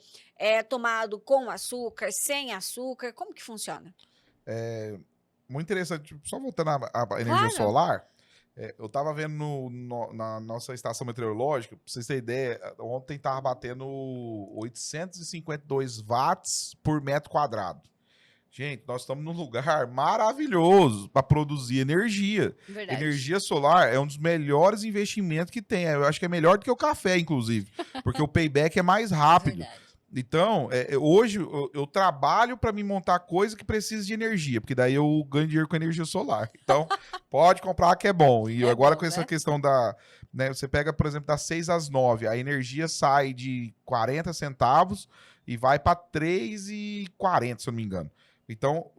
tomado com açúcar, sem açúcar? Como que funciona? Muito interessante. Só voltando à energia solar, eu tava vendo na nossa estação meteorológica, pra vocês terem ideia, ontem tava batendo 852 watts por metro quadrado. Gente, nós estamos num lugar maravilhoso para produzir energia. Verdade. Energia solar é um dos melhores investimentos que tem. Eu acho que é melhor do que o café, inclusive, porque o payback é mais rápido. Verdade. Então, hoje eu trabalho para me montar coisa que precisa de energia, porque daí eu ganho dinheiro com energia solar. Então, pode comprar que é bom. E agora bom, com essa né? questão né, você pega, por exemplo, das 6 às 9, a energia sai de 40 centavos e vai para 3,40, se eu não me engano. Então,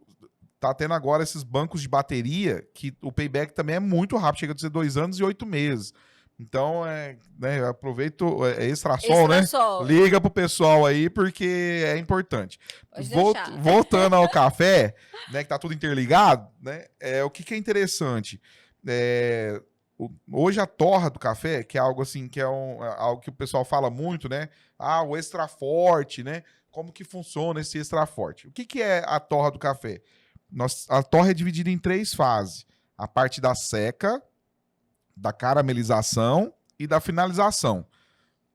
tá tendo agora esses bancos de bateria que o payback também é muito rápido, chega a ser 2 anos e 8 meses. Então, né, aproveito, Extrasol, né? Liga pro pessoal aí, porque é importante. Voltando ao café, né, que tá tudo interligado, né? O que é interessante? Hoje a torra do café, que é algo assim, que é algo que o pessoal fala muito, né? O extra forte, né? Como que funciona esse extra forte? O que é a torra do café? A torra é dividida em 3 fases. A parte da seca, da caramelização e da finalização.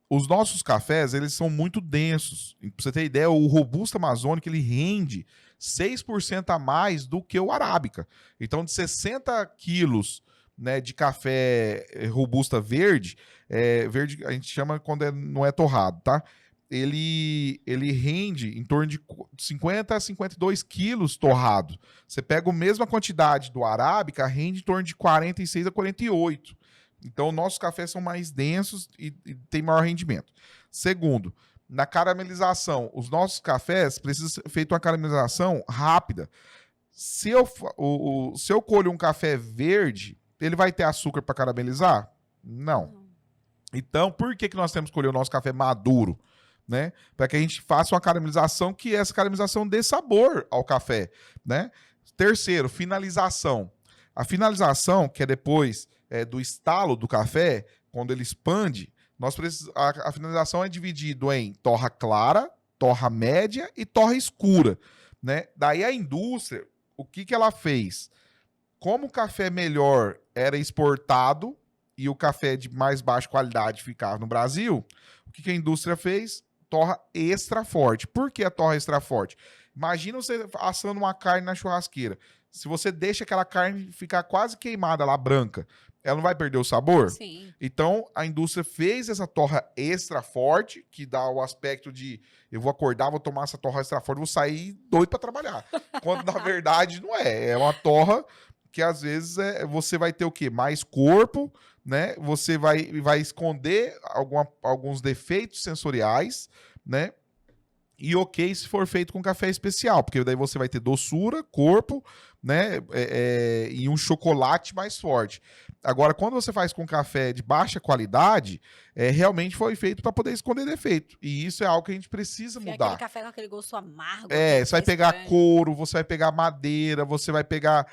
Os nossos cafés, eles são muito densos. Pra você ter ideia, o Robusta Amazônico, ele rende 6% a mais do que o Arábica. Então, de 60 quilos, né, de café Robusta verde, verde a gente chama quando não é torrado, tá? Ele rende em torno de 50 a 52 quilos torrado. Você pega a mesma quantidade do Arábica, rende em torno de 46 a 48. Então, nossos cafés são mais densos e tem maior rendimento. Segundo, na caramelização, os nossos cafés precisam ser feita uma caramelização rápida. Se eu colho um café verde, ele vai ter açúcar para caramelizar? Não. Então, por que nós temos que colher o nosso café maduro? Né? Para que a gente faça uma caramelização, que essa caramelização dê sabor ao café, né? Terceiro, finalização. A finalização, que é depois do estalo do café, quando ele expande, a finalização é dividida em torra clara, torra média e torra escura, né? Daí a indústria, o que ela fez? Como o café melhor era exportado e o café de mais baixa qualidade ficava no Brasil, o que a indústria fez? Torra extra forte. Por que a torra extra forte? Imagina você assando uma carne na churrasqueira. Se você deixa aquela carne ficar quase queimada lá, branca, ela não vai perder o sabor? Sim. Então, a indústria fez essa torra extra forte, que dá o aspecto de eu vou acordar, vou tomar essa torra extra forte, vou sair doido para trabalhar. Quando, na verdade, não é. É uma torra que, às vezes, você vai ter o quê? Mais corpo, né? Você vai esconder alguns defeitos sensoriais, né? E ok se for feito com café especial, porque daí você vai ter doçura, corpo, né? E um chocolate mais forte. Agora, quando você faz com café de baixa qualidade, realmente foi feito para poder esconder defeito. E isso é algo que a gente precisa mudar. Aquele café com aquele gosto amargo. Você vai pegar couro, você vai pegar madeira, você vai pegar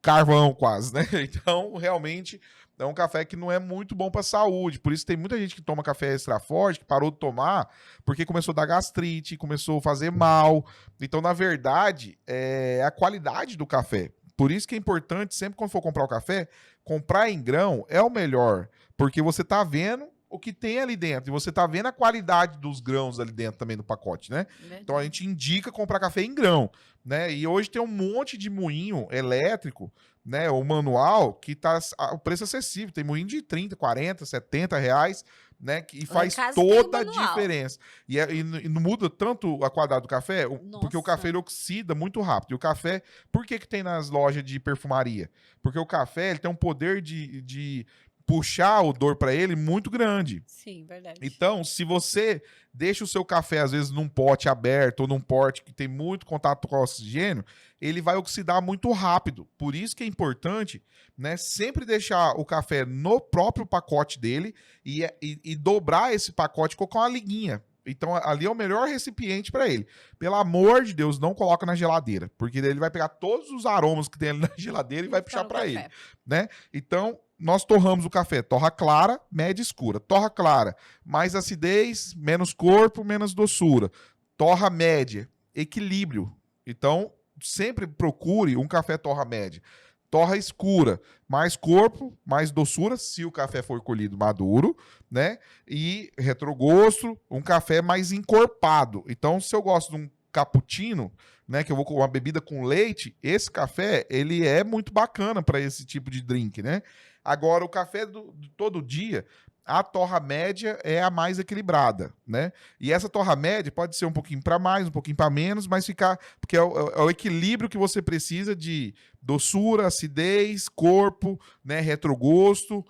carvão quase, né? Então, realmente, é um café que não é muito bom para a saúde. Por isso tem muita gente que toma café extra forte, que parou de tomar, porque começou a dar gastrite, começou a fazer mal. Então, na verdade, é a qualidade do café. Por isso que é importante, sempre quando for comprar o café, comprar em grão é o melhor. Porque você tá vendo o que tem ali dentro. E você tá vendo a qualidade dos grãos ali dentro também do pacote, né? Verdade. Então a gente indica comprar café em grão, né? E hoje tem um monte de moinho elétrico, né? Ou manual, que tá o preço acessível. Tem moinho de 30, 40, 70 reais, né? E faz toda a diferença. E não muda tanto a qualidade do café, porque o café ele oxida muito rápido. E o café, por que tem nas lojas de perfumaria? Porque o café ele tem um poder de puxar o odor para ele muito grande. Sim, verdade. Então, se você deixa o seu café, às vezes, num pote aberto ou num pote que tem muito contato com o oxigênio, ele vai oxidar muito rápido. Por isso que é importante, né, sempre deixar o café no próprio pacote dele e dobrar esse pacote e colocar uma liguinha. Então, ali é o melhor recipiente para ele. Pelo amor de Deus, não coloca na geladeira, porque daí ele vai pegar todos os aromas que tem ali na geladeira e vai puxar para ele, né? Então, nós torramos o café, torra clara, média e escura. Torra clara, mais acidez, menos corpo, menos doçura. Torra média, equilíbrio. Então, sempre procure um café torra média. Torra escura, mais corpo, mais doçura, se o café for colhido maduro, né? E retrogosto, um café mais encorpado. Então, se eu gosto de um cappuccino, né, que eu vou com uma bebida com leite, esse café, ele é muito bacana para esse tipo de drink, né? Agora, o café de todo dia, a torra média é a mais equilibrada, né? E essa torra média pode ser um pouquinho para mais, um pouquinho para menos, mas ficar... Porque é o equilíbrio que você precisa de doçura, acidez, corpo, né, retrogosto.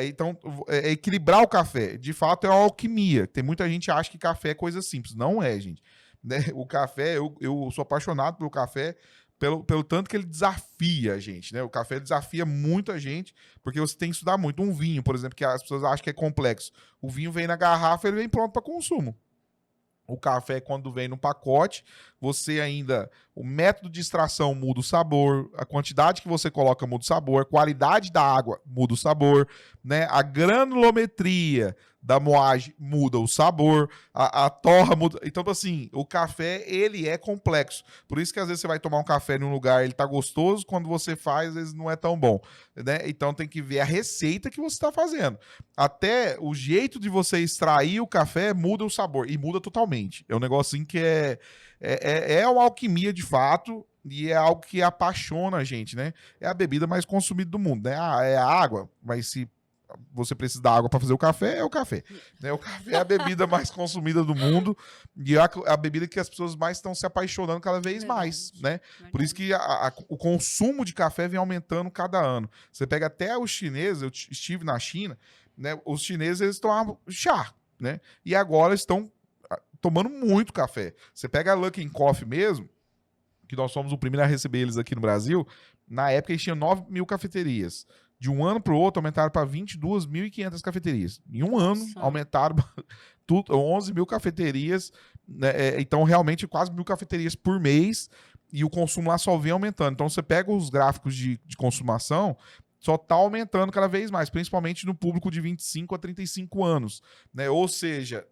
Então, equilibrar o café. De fato, é uma alquimia. Tem muita gente que acha que café é coisa simples. Não é, gente. Né? O café, eu sou apaixonado pelo café, pelo tanto que ele desafia a gente, né? O café desafia muito a gente, porque você tem que estudar muito. Um vinho, por exemplo, que as pessoas acham que é complexo. O vinho vem na garrafa, ele vem pronto para consumo. O café, quando vem no pacote, você ainda... O método de extração muda o sabor, a quantidade que você coloca muda o sabor, a qualidade da água muda o sabor, né? A granulometria da moagem muda o sabor, a torra muda... Então, assim, o café, ele é complexo. Por isso que, às vezes, você vai tomar um café em um lugar, ele tá gostoso, quando você faz, às vezes, não é tão bom, né? Então, tem que ver a receita que você está fazendo. Até o jeito de você extrair o café muda o sabor, e muda totalmente. É um negócio assim que é uma alquimia de fato, e é algo que apaixona a gente, né? É a bebida mais consumida do mundo, né? É a água, mas se você precisa da água para fazer o café, é o café. Né? O café é a bebida mais consumida do mundo, e é a bebida que as pessoas mais estão se apaixonando cada vez mais, né? Por isso que o consumo de café vem aumentando cada ano. Você pega até os chineses, eu estive na China, né? Os chineses, eles tomam chá, né? E agora estão tomando muito café. Você pega a Luckin Coffee mesmo, que nós somos o primeiro a receber eles aqui no Brasil, na época eles tinham 9.000 cafeterias. De um ano para o outro, aumentaram para 22.500 cafeterias. Em um ano, aumentaram 11.000 cafeterias, né? Então, realmente, quase 1.000 cafeterias por mês, e o consumo lá só vem aumentando. Então, você pega os gráficos de consumação, só está aumentando cada vez mais, principalmente no público de 25 a 35 anos. Né? Ou seja,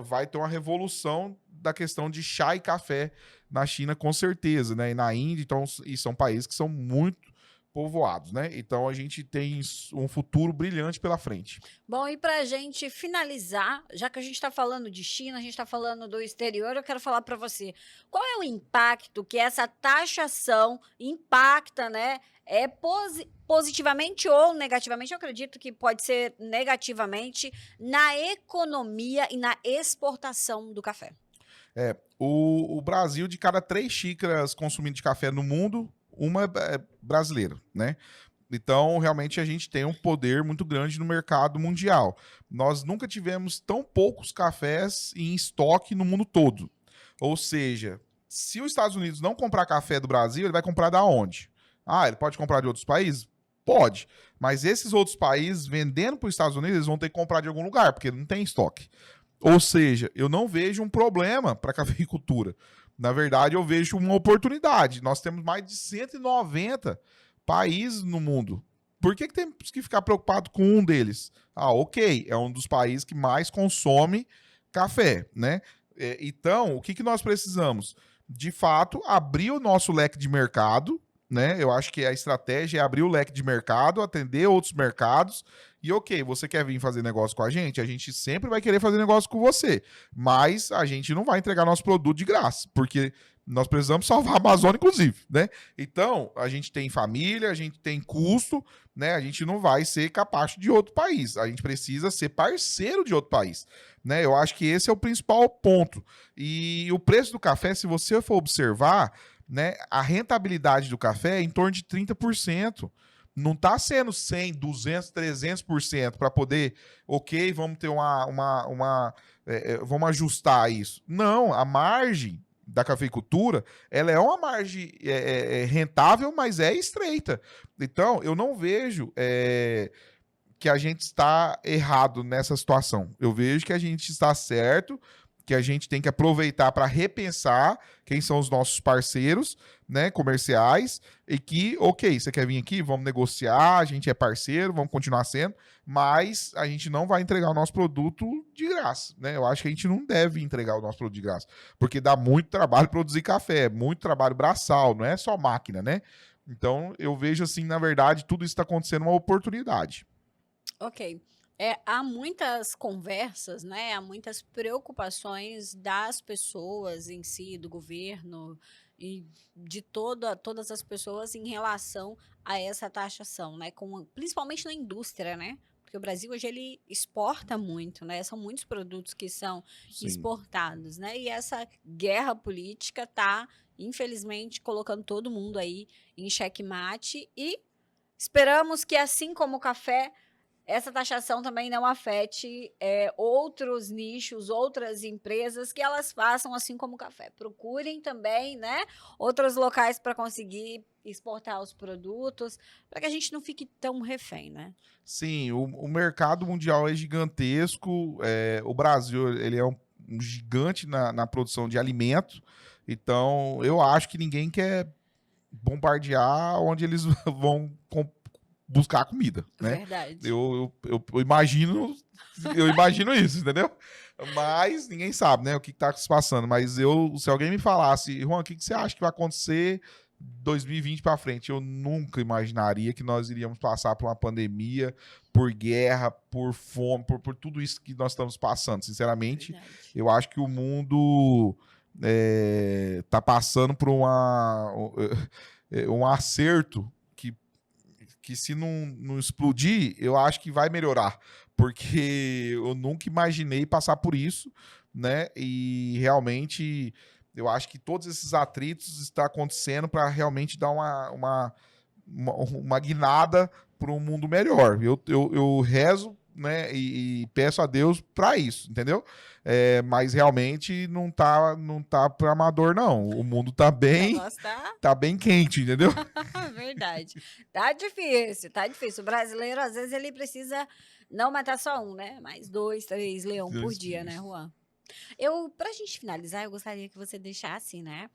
vai ter uma revolução da questão de chá e café na China, com certeza, né? E na Índia, então, e são países que são muito povoados, né? Então a gente tem um futuro brilhante pela frente. Bom, e para a gente finalizar, já que a gente está falando de China, a gente está falando do exterior, eu quero falar para você, qual é o impacto que essa taxação impacta, né? Positivamente ou negativamente, eu acredito que pode ser negativamente, na economia e na exportação do café. O Brasil, de cada 3 xícaras consumindo de café no mundo, uma é brasileira, né? Então, realmente, a gente tem um poder muito grande no mercado mundial. Nós nunca tivemos tão poucos cafés em estoque no mundo todo. Ou seja, se os Estados Unidos não comprar café do Brasil, ele vai comprar da onde? Ah, ele pode comprar de outros países? Pode. Mas esses outros países, vendendo para os Estados Unidos, eles vão ter que comprar de algum lugar, porque não tem estoque. Ou seja, eu não vejo um problema para a cafeicultura. Na verdade, eu vejo uma oportunidade. Nós temos mais de 190 países no mundo. Por que temos que ficar preocupado com um deles? Ah, ok, é um dos países que mais consome café, né? Então, o que nós precisamos? De fato, abrir o nosso leque de mercado, né? Eu acho que a estratégia é abrir o leque de mercado, atender outros mercados. E ok, você quer vir fazer negócio com a gente sempre vai querer fazer negócio com você. Mas a gente não vai entregar nosso produto de graça, porque nós precisamos salvar a Amazônia, inclusive, né? Então, a gente tem família, a gente tem custo, né? A gente não vai ser capacho de outro país. A gente precisa ser parceiro de outro país, né? Eu acho que esse é o principal ponto. E o preço do café, se você for observar, né, a rentabilidade do café é em torno de 30%. Não está sendo 100, 200, 300% para poder, ok, vamos ter vamos ajustar isso. Não, a margem da cafeicultura, ela é uma margem rentável, mas é estreita. Então, eu não vejo que a gente está errado nessa situação. Eu vejo que a gente está certo, que a gente tem que aproveitar para repensar quem são os nossos parceiros, né, comerciais, e que, ok, você quer vir aqui, vamos negociar, a gente é parceiro, vamos continuar sendo, mas a gente não vai entregar o nosso produto de graça, né? Eu acho que a gente não deve entregar o nosso produto de graça, porque dá muito trabalho produzir café, muito trabalho braçal, não é só máquina, né? Então, eu vejo assim, na verdade, tudo isso está acontecendo uma oportunidade. Ok. Há muitas conversas, né? Há muitas preocupações das pessoas em si, do governo e de todas as pessoas em relação a essa taxação, né? Principalmente na indústria, né? Porque o Brasil hoje ele exporta muito, né? São muitos produtos que são exportados, né? E essa guerra política está, infelizmente, colocando todo mundo aí em xeque-mate e esperamos que, assim como o café, essa taxação também não afete outros nichos, outras empresas que elas façam assim como o café. Procurem também, né, outros locais para conseguir exportar os produtos, para que a gente não fique tão refém, né? Sim, o mercado mundial é gigantesco. O Brasil ele é um gigante na produção de alimento. Então, eu acho que ninguém quer bombardear onde eles vão buscar comida, né? Verdade. Eu imagino isso, entendeu? Mas ninguém sabe, né, o que tá se passando. Mas se alguém me falasse, Juan, o que você acha que vai acontecer 2020 para frente? Eu nunca imaginaria que nós iríamos passar por uma pandemia, por guerra, por fome, por tudo isso que nós estamos passando. Sinceramente, Verdade. eu acho que o mundo tá passando por um acerto que se não explodir, eu acho que vai melhorar, porque eu nunca imaginei passar por isso, né? E realmente eu acho que todos esses atritos estão acontecendo para realmente dar uma guinada para um mundo melhor. Eu rezo, né, e peço a Deus para isso, entendeu? Mas realmente não tá para amador, não. O mundo tá O bem, negócio tá bem quente, entendeu? Verdade. Tá difícil, tá difícil. O brasileiro, às vezes, ele precisa não matar só um, né? Mas 2, 3 leão por dia, né, Juan? Pra gente finalizar, eu gostaria que você deixasse, né,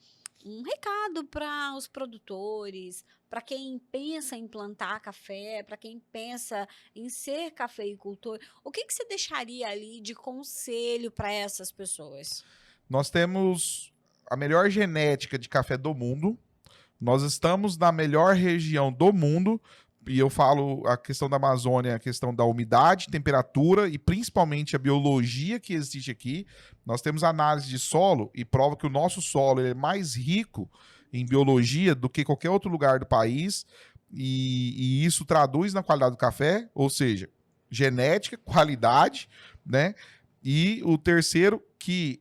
um recado para os produtores, para quem pensa em plantar café, para quem pensa em ser cafeicultor. O que você deixaria ali de conselho para essas pessoas? Nós temos a melhor genética de café do mundo. Nós estamos na melhor região do mundo. E eu falo a questão da Amazônia, a questão da umidade, temperatura e principalmente a biologia que existe aqui. Nós temos análise de solo e prova que o nosso solo é mais rico em biologia do que qualquer outro lugar do país. E isso traduz na qualidade do café, ou seja, genética, qualidade, né? E o terceiro, que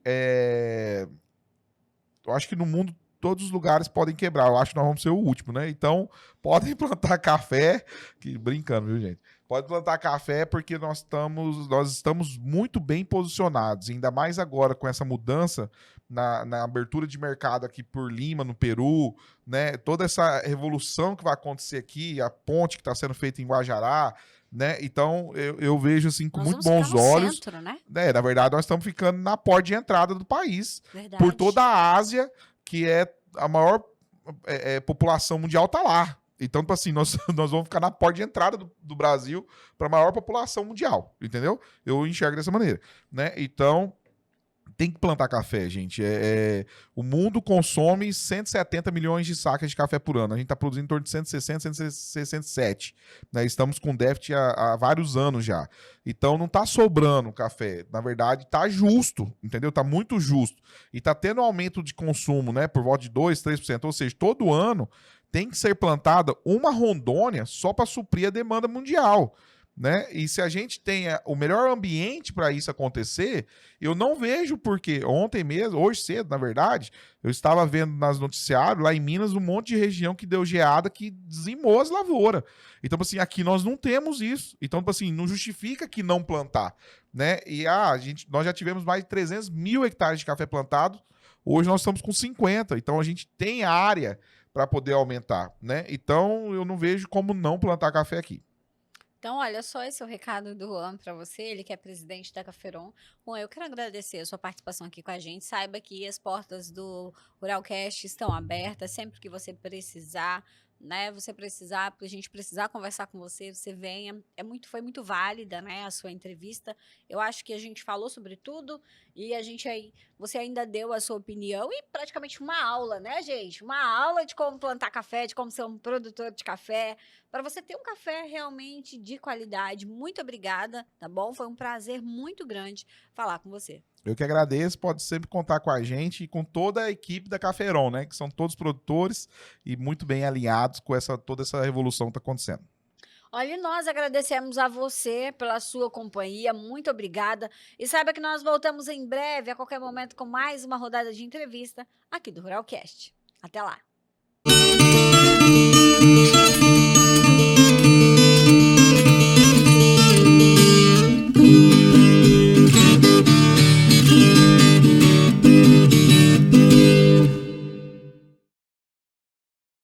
eu acho que no mundo todos os lugares podem quebrar. Eu acho que nós vamos ser o último, né? Então, podem plantar café, que brincando, viu, gente? Pode plantar café porque nós estamos muito bem posicionados, ainda mais agora com essa mudança na abertura de mercado aqui por Lima, no Peru, né? Toda essa revolução que vai acontecer aqui, a ponte que está sendo feita em Guajará, né? Então, eu vejo assim com muito bons olhos. Centro, né? Na verdade, nós estamos ficando na porta de entrada do país. Verdade. Por toda a Ásia, que é a maior população mundial, tá lá. Então, tipo assim, nós vamos ficar na porta de entrada do Brasil para a maior população mundial, entendeu? Eu enxergo dessa maneira, né? Então, tem que plantar café, gente. O mundo consome 170 milhões de sacas de café por ano. A gente está produzindo em torno de 160, 167. Né? Estamos com déficit há vários anos já. Então não está sobrando café. Na verdade, está justo, entendeu? Está muito justo. E está tendo um aumento de consumo, né? Por volta de 2%, 3%. Ou seja, todo ano tem que ser plantada uma Rondônia só para suprir a demanda mundial. Né? E se a gente tem o melhor ambiente para isso acontecer, eu não vejo porque ontem mesmo, hoje cedo, na verdade, eu estava vendo nas noticiários lá em Minas um monte de região que deu geada que dizimou as lavouras. Então, assim, aqui nós não temos isso. Então, assim, não justifica que não plantar, né? E nós já tivemos mais de 300 mil hectares de café plantado. Hoje nós estamos com 50. Então, a gente tem área para poder aumentar, né? Então, eu não vejo como não plantar café aqui. Então, olha só, esse é o recado do Juan para você, ele que é presidente da Caféron. Juan, eu quero agradecer a sua participação aqui com a gente. Saiba que as portas do Ruralcast estão abertas sempre que você precisar, né? Você precisar, a gente precisar conversar com você, você venha. Foi muito válida, né, a sua entrevista. Eu acho que a gente falou sobre tudo e você ainda deu a sua opinião e praticamente uma aula, né, gente? Uma aula de como plantar café, de como ser um produtor de café, para você ter um café realmente de qualidade. Muito obrigada, tá bom? Foi um prazer muito grande falar com você. Eu que agradeço, pode sempre contar com a gente e com toda a equipe da Caféron, né? Que são todos produtores e muito bem alinhados com toda essa revolução que está acontecendo. Olha, nós agradecemos a você pela sua companhia, muito obrigada. E saiba que nós voltamos em breve, a qualquer momento, com mais uma rodada de entrevista aqui do Ruralcast. Até lá!